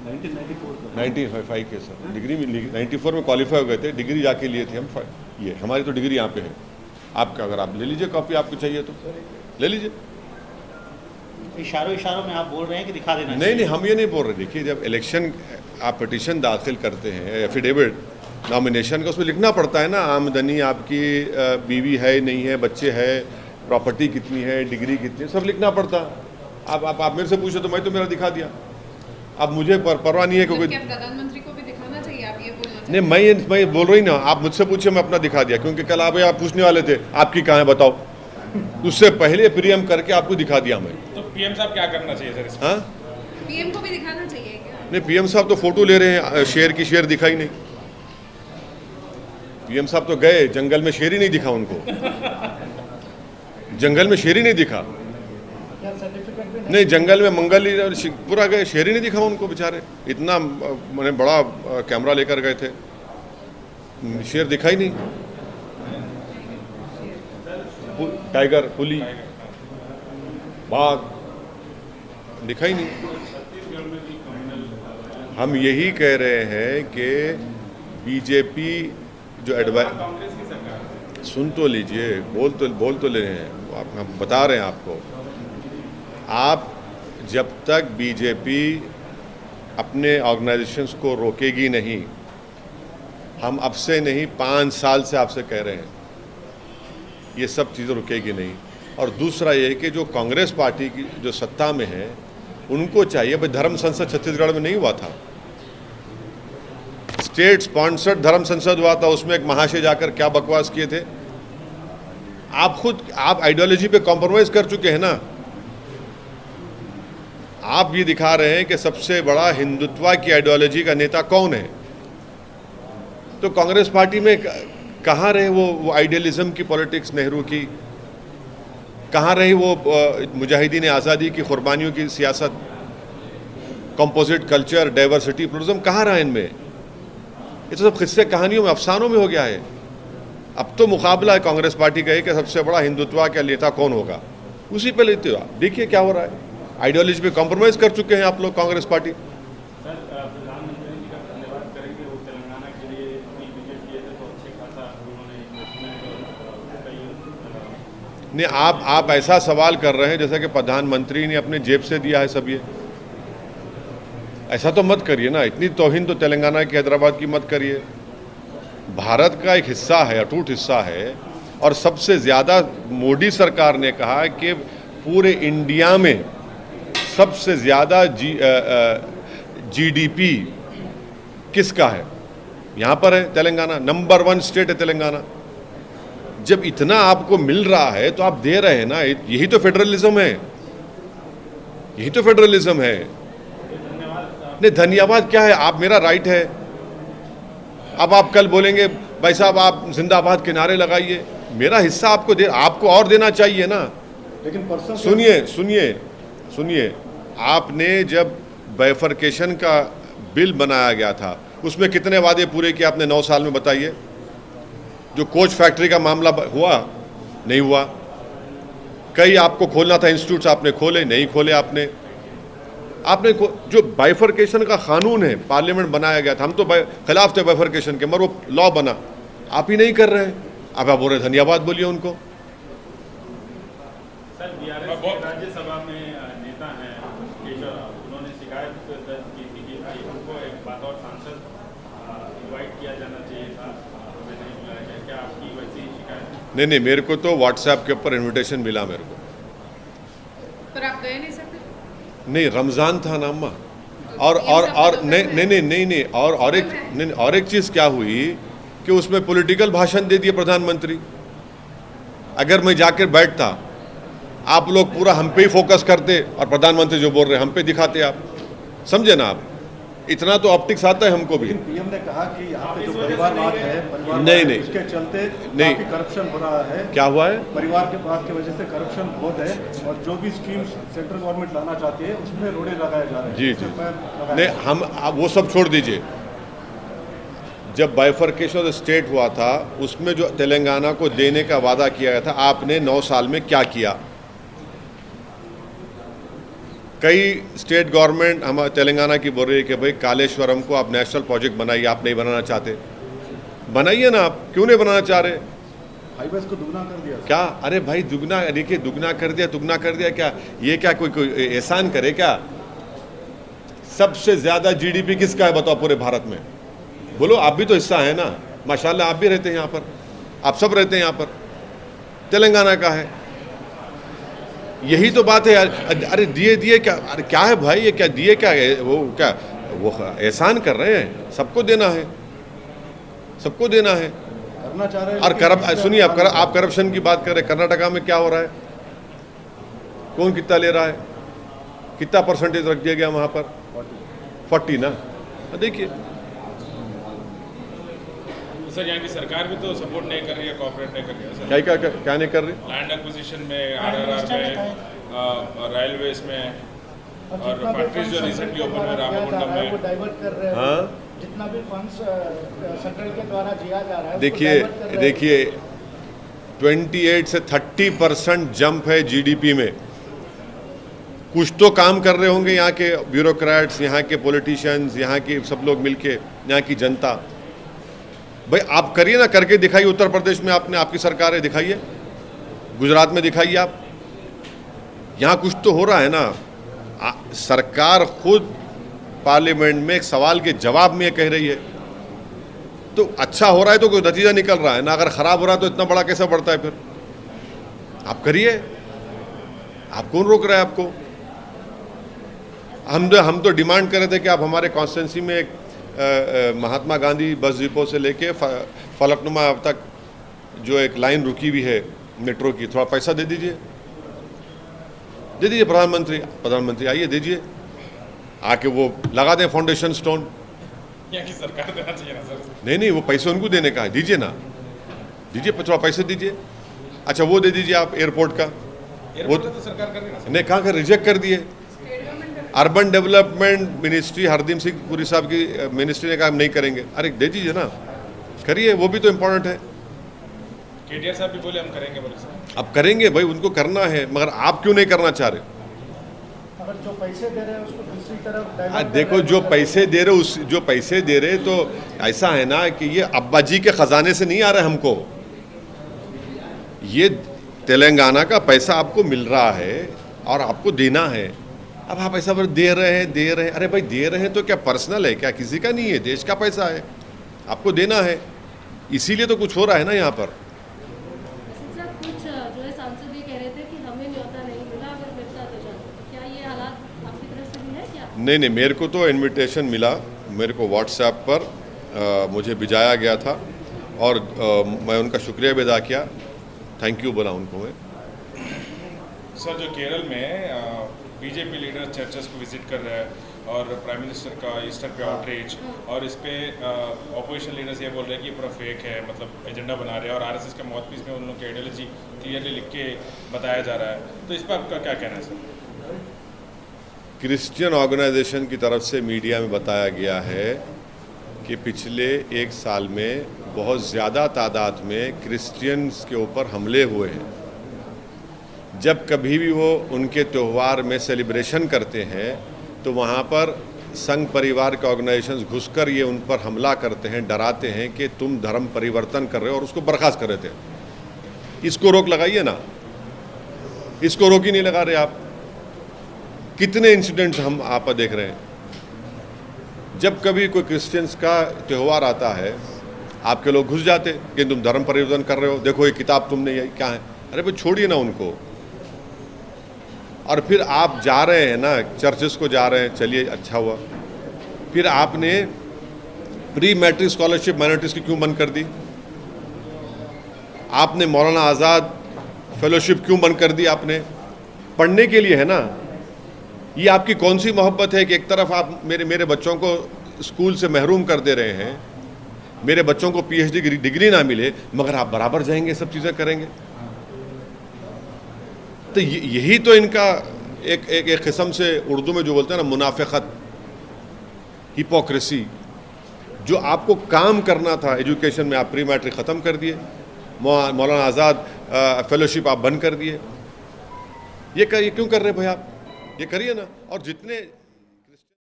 1995 के sir degree में 94 में क्वालिफाई हो गए थे, डिग्री जाके लिए थे हम। ये हमारी तो डिग्री यहाँ पे है, आपका अगर आप ले लीजिए कॉपी, आपको चाहिए तो ले लीजिए। इशारों में आप बोल रहे हैं कि दिखा देना। नहीं, हम ये नहीं बोल रहे। देखिए, जब इलेक्शन आप पिटीशन दाखिल करते हैं, एफिडेविट नॉमिनेशन का, उसमें लिखना पड़ता है ना, आमदनी आपकी, बीवी है नहीं है, बच्चे है, प्रॉपर्टी कितनी है, डिग्री कितनी है, सब लिखना पड़ता है। आप मेरे से पूछो तो मैं तो मेरा दिखा दिया। अब मुझे परवाह नहीं है क्योंकि प्रधानमंत्री को भी दिखाना चाहिए, आप ये बोलना चाहिए। नहीं, मैं बोल रही ना, आप मुझसे पूछे, मैं अपना दिखा दिया। क्योंकि कल आप पूछने वाले थे आपकी कहाँ है बताओ, उससे पहले प्रीएम करके आपको दिखा दिया मैं। तो पीएम साहब क्या करना चाहिए सर? हाँ, पीएम को भी दिखाना चाहिए क्या? नहीं, पीएम साहब तो फोटो ले रहे हैं, शेर की शेर दिखाई नहीं। पीएम साहब तो गए जंगल में, शेर ही नहीं दिखा उनको। जंगल में शेर ही नहीं दिखा। नहीं, जंगल में मंगल ही पूरा गए, शेर ही नहीं दिखा उनको बेचारे। इतना मैंने बड़ा कैमरा लेकर गए थे, शेर दिखा ही नहीं। टाइगर, पुली, बाघ दिखा ही नहीं। हम यही कह रहे हैं कि बीजेपी जो सुन तो लीजिए, बोल तो ले रहे हैं, हम बता रहे हैं आपको। आप जब तक बीजेपी अपने ऑर्गेनाइजेशंस को रोकेगी नहीं, हम अब से नहीं 5 साल से आपसे कह रहे हैं, ये सब चीज़ें रुकेगी नहीं। और दूसरा ये कि जो कांग्रेस पार्टी की जो सत्ता में है, उनको चाहिए, भाई धर्म संसद छत्तीसगढ़ में नहीं हुआ था, स्टेट स्पॉन्सर्ड धर्म संसद हुआ था, उसमें एक महाशय जाकर क्या बकवास किए थे। आप आइडियोलॉजी पे कॉम्प्रोमाइज कर चुके हैं ना। आप ये दिखा रहे हैं कि सबसे बड़ा हिंदुत्व की आइडियोलॉजी का नेता कौन है, तो कांग्रेस पार्टी में कहाँ रहे वो आइडियलिज्म की पॉलिटिक्स, नेहरू की? कहाँ रही वो मुजाहिदीन आज़ादी की कुर्बानियों की सियासत, कंपोजिट कल्चर, डाइवर्सिटी, प्लुरलिज्म कहाँ रहा इनमें? ये तो सब किस्से कहानियों में, अफसानों में हो गया है। अब तो मुकाबला है कांग्रेस पार्टी का कि सबसे बड़ा हिंदुत्व का नेता कौन होगा, उसी पे लेते हो आप। देखिए क्या हो रहा है, आइडियोलॉजी पे कॉम्प्रोमाइज कर चुके हैं आप लोग, कांग्रेस पार्टी। प्रधानमंत्री जी का धन्यवाद करेंगे, वो तेलंगाना के लिए अपनी विजिट किए थे, तो अच्छे खासा उन्होंने नहीं, आप ऐसा सवाल कर रहे हैं जैसा कि प्रधानमंत्री ने अपने जेब से दिया है सब। ये ऐसा तो मत करिए ना, इतनी तौहीन तो तेलंगाना की, हैदराबाद की मत करिए। भारत का एक हिस्सा है, अटूट हिस्सा है। और सबसे ज़्यादा मोदी सरकार ने कहा कि पूरे इंडिया में सबसे ज़्यादा जीडीपी किसका है, यहाँ पर है तेलंगाना, नंबर 1 स्टेट है तेलंगाना। जब इतना आपको मिल रहा है तो आप दे रहे हैं ना, यही तो फेडरलिज्म है, यही तो फेडरलिज्म है। नहीं, धन्यवाद क्या है, आप, मेरा राइट है। अब आप कल बोलेंगे भाई साहब आप जिंदाबाद के नारे लगाइए, मेरा हिस्सा आपको और देना चाहिए ना। लेकिन सुनिए, आपने जब बाइफरकेशन का बिल बनाया गया था, उसमें कितने वादे पूरे किए आपने 9 साल में, बताइए। जो कोच फैक्ट्री का मामला हुआ, नहीं हुआ। कई आपको खोलना था इंस्टीट्यूट्स, आपने खोले नहीं, खोले आपने जो बाइफरकेशन का कानून है, पार्लियामेंट बनाया गया था, हम तो खिलाफ थे बाइफरकेशन के, मगर वो लॉ बना, आप ही नहीं कर रहे हैं। अब आप बोल रहे धन्यवाद बोलिए उनको। सर, बीआरएस के राज्यसभा में नेता हैं केशव, उन्होंने शिकायत दर्ज की थी कि उनको एक बतौर सांसद इनवाइट किया जाना चाहिए था, उन्हें नहीं बुलाया गया। क्या आपकी वैसी शिकायत? नहीं, मेरे को तो व्हाट्सएप के ऊपर इन्विटेशन मिला मेरे को, पर आप गए नहीं सकते? नहीं, रमज़ान था ना अम्मा। और नहीं, और एक चीज़ क्या हुई कि उसमें पॉलिटिकल भाषण दे दिए प्रधानमंत्री। अगर मैं जाकर बैठता, आप लोग पूरा हम पे ही फोकस करते और प्रधानमंत्री जो बोल रहे हैं हम पे दिखाते, आप समझे ना। आप इतना तो ऑप्टिक्स आता है हमको भी। पीएम ने कहा कि यहाँ पे जो परिवारवाद है, नहीं, इसके चलते नहीं, काफी करप्शन हो रहा है। क्या हुआ है? परिवार के बाद की वजह से करप्शन बहुत है, और जो भी स्कीम्स सेंट्रल गवर्नमेंट लाना चाहती है उसमें रोड़े लगाए जा रहे हैं। जी, नहीं, हम वो सब छोड़ दीजिए। जब बाइफरकेशन ऑफ स्टेट हुआ था, उसमें जो तेलंगाना को देने का वादा किया गया था, आपने 9 साल में क्या किया? कई स्टेट गवर्नमेंट हम तेलंगाना की बोल रही है कि भाई कालेश्वरम को आप नेशनल प्रोजेक्ट बनाइए, आप नहीं बनाना चाहते, बनाइए ना, आप क्यों नहीं बनाना चाह रहे? हाईवेज को दुगना कर दिया क्या? अरे भाई दुगना, देखिए दुगना कर दिया, दुगना कर दिया क्या? ये क्या कोई एहसान करे क्या? सबसे ज्यादा जीडीपी किसका है बताओ पूरे भारत में? बोलो, आप भी तो हिस्सा है ना, माशाल्लाह आप भी रहते हैं यहाँ पर, आप सब रहते हैं यहाँ पर, तेलंगाना का है। यही तो बात है यार। अरे दिए क्या? अरे क्या है भाई ये? क्या दिए? क्या है वो? क्या वो एहसान कर रहे हैं? सबको देना है, सबको देना है। करना चाह रहे हैं और सुनिए, आप करप्शन की बात कर रहे हैं। कर्नाटका में क्या हो रहा है? कौन कितना ले रहा है? कितना परसेंटेज रख दिया गया वहां पर? 40 ना। देखिए सर, यहाँ की सरकार भी तो सपोर्ट नहीं कर रही है, कोऑपरेट नहीं कर रही है सर। क्या नहीं कर रही? लैंड एक्विजिशन में, आरआरआर में, रेलवेज में और फैक्ट्रीज जो रिसेंटली ओपन हुए रामागुंडम में, वो डाइवर्ट कर रहे हैं। हाँ, जितना भी फंड्स सेंट्रल के द्वारा दिया जा रहा है, देखिए 28 से 30% जंप है जीडीपी में। कुछ तो काम कर रहे होंगे यहाँ के ब्यूरोक्रेट्स, यहाँ के पॉलिटिशियंस, यहाँ के सब लोग मिलके, यहाँ की जनता। भाई आप करिए ना, करके दिखाइए। उत्तर प्रदेश में आपकी सरकार है, दिखाइए। गुजरात में दिखाइए आप। यहाँ कुछ तो हो रहा है ना। सरकार खुद पार्लियामेंट में एक सवाल के जवाब में कह रही है, तो अच्छा हो रहा है तो कोई नतीजा निकल रहा है ना। अगर खराब हो रहा है तो इतना बड़ा कैसे बढ़ता है फिर? आप करिए, आप कौन रोक रहा है आपको? हम तो डिमांड कर रहे थे कि आप हमारे कॉन्स्टिट्यूंसी में एक महात्मा गांधी बस डिपो से लेके फलकनुमा तक जो एक लाइन रुकी हुई है मेट्रो की, थोड़ा पैसा दे दीजिए, प्रधानमंत्री आइए, दीजिए, आके वो लगा दें फाउंडेशन स्टोन। यहाँ की सरकार देना चाहिए ना सर। नहीं, वो पैसे उनको देने का है, दीजिए ना, दीजिए, थोड़ा पैसे दीजिए। अच्छा वो दे दीजिए आप एयरपोर्ट का, वो तो सरकार कर रही है ना। नहीं, कहाँ का रिजेक्ट कर दिए। Urban development ministry Hardeep Singh Puri साहब की मिनिस्ट्री ने कहा हम नहीं करेंगे। अरे दे दीजिए ना, करिए, वो भी तो इम्पोर्टेंट है। केटीआर साहब भी बोले हम करेंगे, बोले सर। अब करेंगे भाई, उनको करना है, मगर आप क्यों नहीं करना चाह रहे? अगर जो पैसे दे रहे हैं उसको दूसरी तरफ डाइवर्ट देखो, जो पैसे दे रहे तो ऐसा है ना कि ये अब्बा जी के खजाने से नहीं आ रहा है हमको। ये तेलंगाना का पैसा आपको मिल रहा है और आपको देना है। अब आप ऐसा दे रहे हैं। अरे भाई दे रहे हैं तो क्या पर्सनल है क्या? किसी का नहीं है, देश का पैसा है, आपको देना है। इसीलिए तो कुछ हो रहा है ना यहाँ पर। कुछ जो है सांसद ये कह रहे थे कि हमें न्योता नहीं मिला, अगर मिलता तो जाता। क्या ये हालात आपकी तरफ से भी है क्या? नहीं, मेरे को तो इनविटेशन मिला, मेरे को व्हाट्सएप पर मुझे भिजाया गया था और मैं उनका शुक्रिया भी अदा किया, थैंक यू बोला उनको मैं। सर, जो केरल में बीजेपी लीडर चर्चेस को विजिट कर रहा है और प्राइम मिनिस्टर का ईस्टर पे आउटरीच, और इस पे ऑपोजिशन लीडर्स ये बोल रहे हैं कि ये पूरा फेक है, मतलब एजेंडा बना रहे हैं, और आरएसएस के माउथपीस में उन लोगों की आइडियोलॉजी क्लियरली लिख के बताया जा रहा है। तो इस पर आपका क्या कहना है सर? क्रिश्चियन ऑर्गेनाइजेशन की तरफ से मीडिया में बताया गया है कि पिछले 1 साल में बहुत ज़्यादा तादाद में क्रिश्चियंस के ऊपर हमले हुए हैं। जब कभी भी वो उनके त्यौहार में सेलिब्रेशन करते हैं तो वहाँ पर संघ परिवार के ऑर्गेनाइजेशंस घुसकर ये उन पर हमला करते हैं, डराते हैं कि तुम धर्म परिवर्तन कर रहे हो, और उसको बर्खास्त कर रहे थे। इसको रोक लगाइए ना, इसको रोक ही नहीं लगा रहे आप। कितने इंसिडेंट्स हम आप देख रहे हैं। जब कभी कोई क्रिश्चियंस का त्यौहार आता है, आपके लोग घुस जाते कि तुम धर्म परिवर्तन कर रहे हो, देखो ये किताब तुमने, ये क्या है। अरे भाई छोड़िए ना उनको। और फिर आप जा रहे हैं ना, चर्चेस को जा रहे हैं, चलिए अच्छा हुआ। फिर आपने प्री मैट्रिक स्कॉलरशिप माइनॉरिटीज़ की क्यों बंद कर दी? आपने मौलाना आज़ाद फेलोशिप क्यों बंद कर दी? आपने पढ़ने के लिए है ना। ये आपकी कौन सी मोहब्बत है कि एक तरफ आप मेरे बच्चों को स्कूल से महरूम कर दे रहे हैं, मेरे बच्चों को पीएचडी की डिग्री ना मिले, मगर आप बराबर जाएंगे, सब चीज़ें करेंगे। तो यही तो इनका एक किस्म से उर्दू में जो बोलते हैं ना, मुनाफिकत, हिपोक्रेसी। जो आपको काम करना था एजुकेशन में, आप प्री मैट्रिक ख़त्म कर दिए, मौलाना आज़ाद फेलोशिप आप बंद कर दिए। ये क्यों कर रहे भाई आप? ये करिए ना। और जितने